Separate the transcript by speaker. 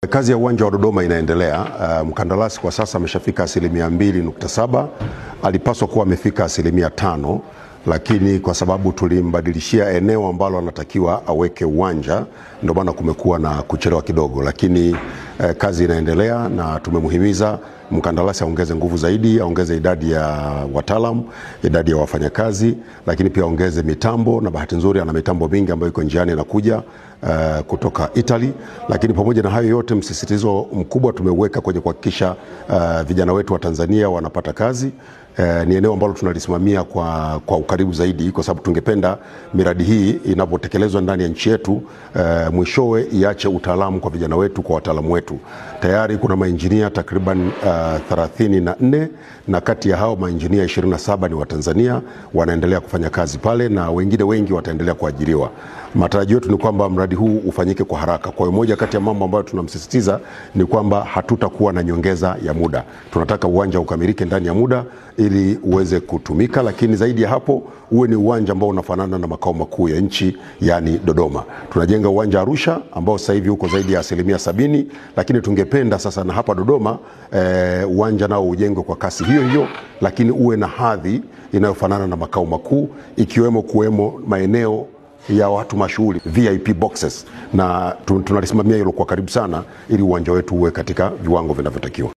Speaker 1: Kazi ya uwanja wa Dodoma inaendelea. Mkandarasi kwa sasa ameshafika 2.7%. Alipaswa kuwa amefika 5%, lakini kwa sababu tulimbadilishia eneo ambalo anatakiwa aweke uwanja, ndio maana kumekuwa na kuchelewa kidogo, lakini kazi inaendelea na tumemhimiza mkandarasi aongeze nguvu zaidi, aongeze idadi ya wataalamu, idadi ya wafanyakazi, lakini pia aongeze mitambo, na bahati nzuri ana mitambo mingi ambayo iko njiani inakuja kutoka Italy. Lakini pamoja na hayo yote, msisitizo mkubwa tumeweka kwenye kuhakikisha vijana wetu wa Tanzania wanapata kazi. Ni eneo ambalo tunalisimamia kwa ukaribu zaidi, kwa sababu tungependa miradi hii inapotekelezwa ndani ya nchi yetu mwishowe iache utaalamu kwa vijana wetu, kwa wataalamu wetu. Tayari kuna maengineer takriban 34, na kati ya hao maengineer 27 ni wa Tanzania, wanaendelea kufanya kazi pale na wengine wengi wataendelea kuajiriwa. Matarajio yetu ni kwamba mradi huu ufanyike kwa haraka. Kwa hiyo moja kati ya mambo ambayo tunamsisitiza ni kwamba hatutakuwa na nyongeza ya muda. Tunataka uwanja ukamilike ndani ya muda ili uweze kutumika, lakini zaidi ya hapo uwe ni uwanja ambao unafanana na makao makuu ya nchi, yani Dodoma. Tunajenga uwanja Arusha ambao sasa hivi uko zaidi ya 70%, lakini tungependa sasa na hapa Dodoma uwanja nao ujengwe kwa kasi hiyo hiyo, lakini uwe na hadhi inayofanana na makao makuu, ikiwemo kuwemo maeneo ya watu mashuhuri, VIP boxes, na tunalisimamia hilo kwa karibu sana ili uwanja wetu uwe katika viwango vinavyotakiwa.